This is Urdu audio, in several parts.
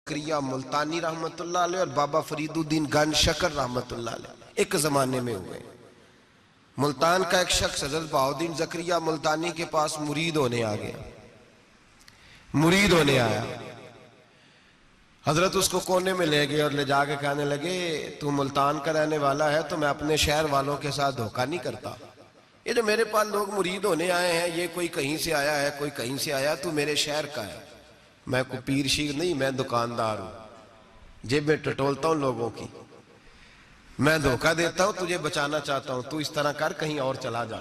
زکریہ ملتانی رحمت اللہ علیہ اور بابا فرید الدین گنج شکر رحمت اللہ علیہ ایک زمانے میں ہوئے۔ ملتان کا ایک شخص حضرت بہاؤالدین زکریہ ملتانی کے پاس مرید ہونے آ گیا، مرید ہونے آیا۔ حضرت اس کو کونے میں لے گئے اور لے جا کے کہنے لگے تو ملتان کا رہنے والا ہے تو میں اپنے شہر والوں کے ساتھ دھوکہ نہیں کرتا، یہ جو میرے پاس لوگ مرید ہونے آئے ہیں یہ کوئی کہیں سے آیا ہے کوئی کہیں سے آیا، تو میرے شہر کا ہے، میں کوئی پیر شیر نہیں، میں دکاندار ہوں، جیبیں ٹٹولتا ہوں لوگوں کی، میں دھوکہ دیتا ہوں، تجھے بچانا چاہتا ہوں، تو اس طرح کر کہیں اور چلا جا۔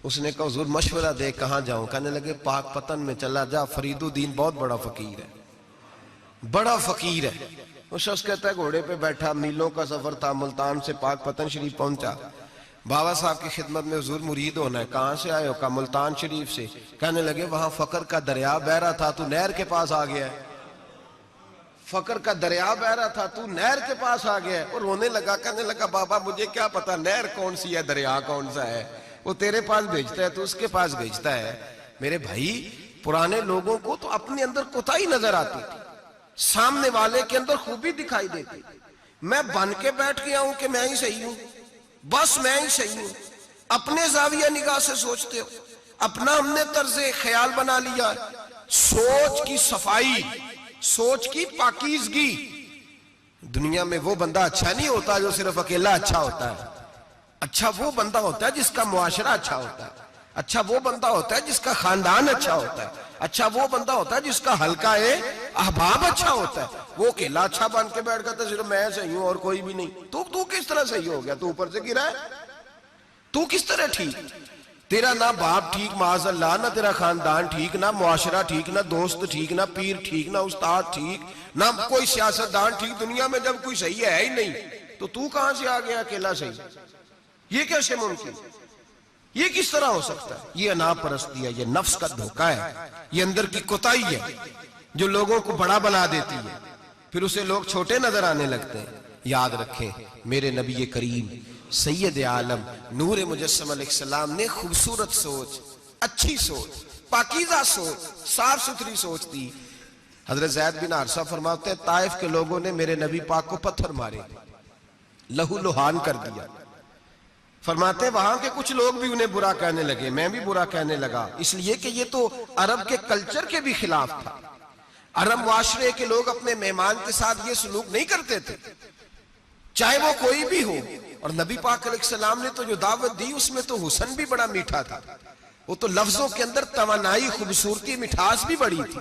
اس نے کہا حضور مشورہ دے کہاں جاؤں؟ کہنے لگے پاک پتن میں چلا جا، فرید الدین بہت بڑا فقیر ہے، بڑا فقیر ہے۔ وہ شخص کہتا ہے گھوڑے پہ بیٹھا، میلوں کا سفر تھا، ملتان سے پاک پتن شریف پہنچا، بابا صاحب کی خدمت میں حضور مرید ہونا ہے، کہاں سے آئے ہو؟ کہا ملتان شریف سے۔ کہنے لگے وہاں فقر کا دریا بہ رہا تھا، تو نہر کے پاس آ گیا ہے، فقر کا دریا بہ رہا تھا تو نہر کے پاس آ گیا ہے۔ اور رونے لگا، کہنے لگا بابا مجھے کیا پتا نہر کون سی ہے دریا کون سا ہے، وہ تیرے پاس بھیجتا ہے تو اس کے پاس بھیجتا ہے۔ میرے بھائی پرانے لوگوں کو تو اپنے اندر کوتاہی نظر آتی تھی، سامنے والے کے اندر خوبی دکھائی دیتی۔ میں بن کے بیٹھ گیا ہوں کہ میں ہی صحیح ہوں، بس میں ہی صحیح ہوں، اپنے زاویہ نگاہ سے سوچتے ہو، اپنا ہم نے طرز خیال بنا لیا۔ سوچ کی صفائی، سوچ کی پاکیزگی، دنیا میں وہ بندہ اچھا نہیں ہوتا جو صرف اکیلا اچھا ہوتا ہے، اچھا وہ بندہ ہوتا ہے جس کا معاشرہ اچھا ہوتا ہے، اچھا وہ بندہ ہوتا ہے جس کا خاندان اچھا ہوتا ہے، اچھا وہ بندہ ہوتا ہے جس کا حلقہ احباب اچھا ہوتا ہے۔ وہ اکیلا اچھا بن کے بیٹھ گیا تھا صرف میں صحیح ہوں اور کوئی بھی نہیں، تو کس طرح صحیح ہو گیا؟ تو اوپر سے گرا ہے، تو کس طرح ٹھیک؟ تیرا نہ باپ ٹھیک معاذ اللہ، نہ تیرا خاندان ٹھیک، نہ معاشرہ ٹھیک، نہ دوست ٹھیک، نہ پیر ٹھیک، نہ استاد ٹھیک، نہ کوئی سیاستدان ٹھیک، دنیا میں جب کوئی صحیح ہے ہی نہیں تو کہاں سے آ گیا اکیلا صحیح؟ یہ کیسے ممکن؟ یہ کس طرح ہو سکتا ہے؟ یہ انا پرستی ہے، یہ نفس کا دھوکہ ہے، یہ اندر کی کوتاہی ہے جو لوگوں کو بڑا بنا دیتی ہے، پھر اسے لوگ چھوٹے نظر آنے لگتے ہیں۔ یاد رکھیں میرے نبی کریم سید عالم نور مجسم علیہ السلام نے خوبصورت سوچ، اچھی سوچ، پاکیزہ سوچ، صاف ستھری سوچ دی۔ حضرت زید بن حارثہ فرماتے ہیں طائف کے لوگوں نے میرے نبی پاک کو پتھر مارے، لہو لہان کر دیا۔ فرماتے ہیں وہاں کے کچھ لوگ بھی انہیں برا کہنے لگے، میں بھی برا کہنے لگا، اس لیے کہ یہ تو عرب کے کلچر کے بھی خلاف تھا۔ عرب معاشرے کے لوگ اپنے مہمان کے ساتھ یہ سلوک نہیں کرتے تھے، چاہے وہ کوئی بھی ہو۔ اور نبی پاک علیہ السلام نے تو جو دعوت دی اس میں تو حسن بھی بڑا میٹھا تھا، وہ تو لفظوں کے اندر توانائی، خوبصورتی، مٹھاس بھی بڑی تھی۔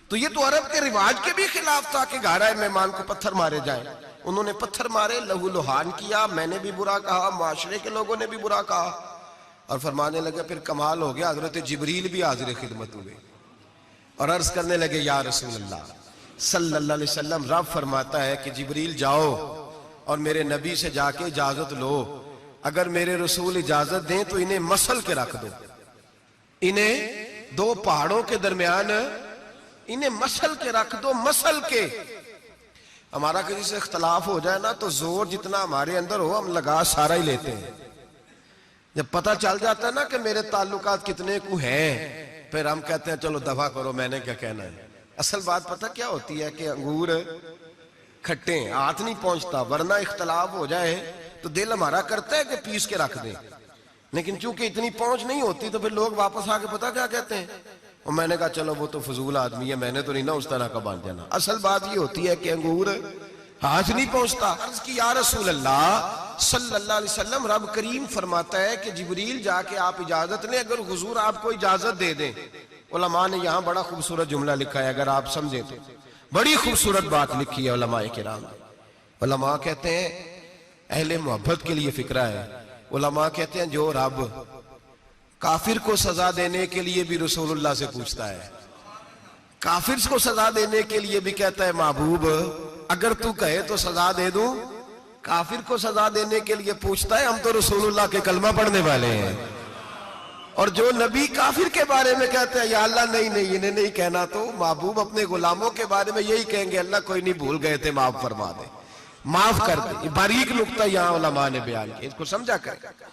تو یہ تو عرب کے رواج کے بھی خلاف تھا کہ گھر آئے مہمان کو پتھر مارے جائیں۔ انہوں نے پتھر مارے، لہو لہان کیا، میں نے بھی برا کہا، معاشرے کے لوگوں نے بھی برا کہا، اور فرمانے لگے پھر کمال ہو گیا، حضرت جبریل بھی حاضر خدمت ہوئے اور عرض کرنے لگے یا رسول اللہ صلی اللہ علیہ وسلم، رب فرماتا ہے کہ جبریل جاؤ اور میرے نبی سے جا کے اجازت لو، اگر میرے رسول اجازت دیں تو انہیں مسل کے رکھ دو، انہیں دو پہاڑوں کے درمیان انہیں مسل کے رکھ دو، مسل کے۔ ہمارا کسی سے اختلاف ہو جائے نا تو زور جتنا ہمارے اندر ہو ہم لگا سارا ہی لیتے ہیں، جب پتہ چل جاتا ہے نا کہ میرے تعلقات کتنے کو ہیں پھر ہم کہتے ہیں چلو دفع کرو، میں نے کیا کہنا ہے۔ اصل بات پتہ کیا ہوتی ہے کہ انگور کھٹے ہیں، ہاتھ نہیں پہنچتا، ورنہ اختلاف ہو جائے تو دل ہمارا کرتا ہے کہ پیس کے رکھ دیں، لیکن چونکہ اتنی پہنچ نہیں ہوتی تو پھر لوگ واپس آ کے پتہ کیا کہتے ہیں، اور میں نے کہا چلو وہ تو فضول آدمی ہے، میں نے تو نہیں نا اس طرح کا باندھ جانا۔ اصل بات یہ ہوتی ہے کہ انگور ہاتھ نہیں پہنچتا۔ عرض کی یا رسول اللہ صلی اللہ علیہ وسلم، رب کریم فرماتا ہے کہ جبریل جا کے آپ اجازت لیں، اگر حضور آپ کو اجازت دے دیں۔ علماء نے یہاں بڑا خوبصورت جملہ لکھا ہے، اگر آپ سمجھیں تو بڑی خوبصورت بات لکھی ہے علماء کرام۔ علماء کہتے ہیں اہل محبت کے لیے فکرہ ہے، علماء کہتے ہیں جو رب کافر کو سزا دینے کے لیے بھی رسول اللہ سے پوچھتا ہے، کافر کو سزا دینے کے لیے بھی کہتا ہے محبوب اگر تو کہے تو سزا دے دوں، کافر کو سزا دینے کے لیے پوچھتا ہے۔ ہم تو رسول اللہ کے کلمہ پڑھنے والے ہیں، اور جو نبی کافر کے بارے میں کہتے ہیں یا اللہ نہیں انہیں نہیں کہنا، تو محبوب اپنے غلاموں کے بارے میں یہی کہیں گے اللہ کوئی نہیں، بھول گئے تھے، معاف فرما دے، معاف کر دے۔ باریک نقطہ یہاں علماء نے بیان کیا، اس کو سمجھا کریں۔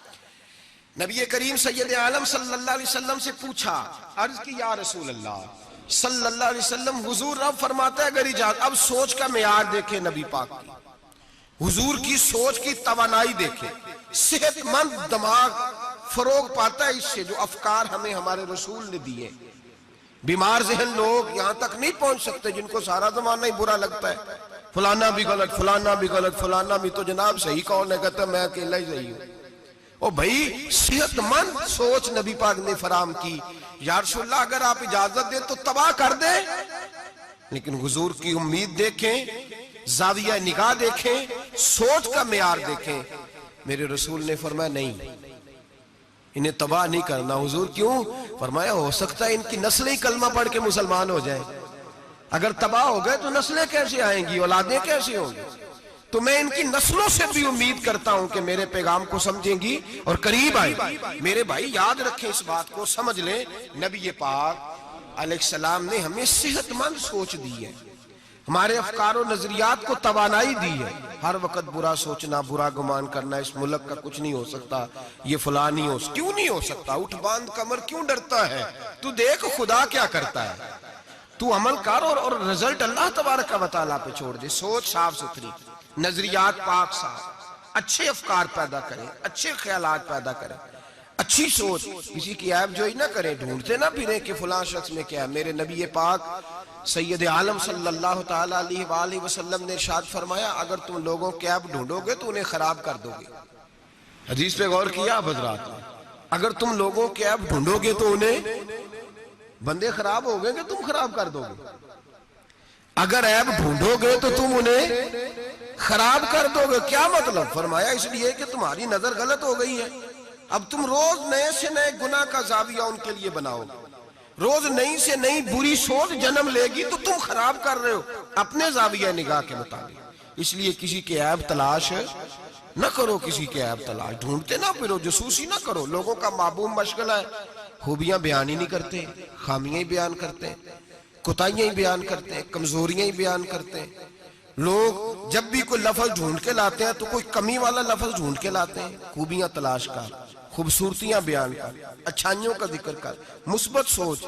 نبی کریم سید عالم صلی اللہ علیہ وسلم سے پوچھا، عرض کی یا رسول اللہ صلی اللہ علیہ وسلم حضور رب فرماتا ہے اگر اجازت، اب سوچ کا معیار دیکھیں نبی پاک کی، حضور کی سوچ کی توانائی دیکھیں، صحت مند دماغ فروغ پاتا ہے اس سے جو افکار ہمیں ہمارے رسول نے دیے۔ بیمار ذہن لوگ یہاں تک نہیں پہنچ سکتے جن کو سارا زمانہ ہی برا لگتا ہے، فلانا بھی غلط، فلانا بھی غلط، فلانا بھی، تو جناب صحیح کون ہے؟ کہتا میں اکیلا ہی صحیح ہوں۔ او بھائی صحت مند سوچ نبی پاک نے فراہم کی، یا رسول اللہ اگر آپ اجازت دیں تو تباہ کر دیں، لیکن حضور کی امید دیکھیں، زاویہ نگاہ دیکھیں، سوچ کا معیار دیکھیں۔ میرے رسول نے فرمایا نہیں، انہیں تباہ نہیں کرنا۔ حضور کیوں؟ فرمایا ہو سکتا ہے ان کی نسلیں کلمہ پڑھ کے مسلمان ہو جائیں، اگر تباہ ہو گئے تو نسلیں کیسے آئیں گی، اولادیں کیسے ہوں گی؟ تو میں ان کی نسلوں سے بھی امید کرتا ہوں کہ میرے پیغام کو سمجھیں گی اور قریب آئیں گی۔ میرے بھائی یاد رکھیں اس بات کو، سمجھ لیں نبی پاک علیہ السلام نے ہمیں صحت مند سوچ دی ہے، ہمارے افکار و نظریات کو توانائی دی ہے۔ ہر وقت برا سوچنا، برا گمان کرنا، اس ملک کا کچھ نہیں ہو سکتا، یہ فلاں نہیں ہو سکتا، کیوں نہیں ہو سکتا؟ اٹھ باندھ کمر کیوں ڈرتا ہے؟ تو دیکھ خدا کیا کرتا ہے، تو عمل کر اور رزلٹ اللہ تبارک و تعالیٰ پہ چھوڑ دے۔ سوچ صاف ستھری، نظریات پاک صاف، اچھے افکار پیدا کریں، اچھے خیالات پیدا کریں، اچھی سوچ، کسی کی عیب جوئی نہ کریں، ڈھونڈتے نہ پھریں کہ فلاں شخص میں کیا ہے۔ میرے نبی پاک سید عالم صلی اللہ تعالیٰ علیہ وآلہ وسلم نے ارشاد فرمایا اگر تم لوگوں کے عیب ڈھونڈو گے تو انہیں خراب کر دو گے۔ حدیث پہ غور کیا آپ حضرات؟ اگر تم لوگوں کے عیب ڈھونڈو گے تو انہیں، بندے خراب ہو گئے کہ تم خراب کر دو گے؟ اگر عیب ڈھونڈو گے تو تم انہیں خراب کر دو گے۔ کیا مطلب؟ فرمایا اس لیے کہ تمہاری نظر غلط ہو گئی ہے، اب تم روز نئے سے نئے گناہ کا زاویہ ان کے لیے بناؤ، روز نئی سے نئی بری سوچ جنم لے گی تو تم خراب کر رہے ہو اپنے زاویہ نگاہ کے مطابق۔ اس لیے کسی کے عیب تلاش نہ کرو، کسی کے عیب تلاش ڈھونڈتے نہ پھرو، جاسوسی نہ کرو۔ لوگوں کا معبوم مشغلہ ہے، خوبیاں بیان ہی نہیں کرتے، خامیاں ہی بیان کرتے ہیں، کوتاہیاں ہی بیان کرتے ہیں، کمزوریاں ہی بیان کرتے ہیں۔ لوگ جب بھی کوئی لفظ ڈھونڈ کے لاتے ہیں تو کوئی کمی والا لفظ ڈھونڈ کے لاتے ہیں۔ خوبیاں تلاش کر، خوبصورتیاں بیان کر، اچھائیوں کا ذکر کر، مثبت سوچ۔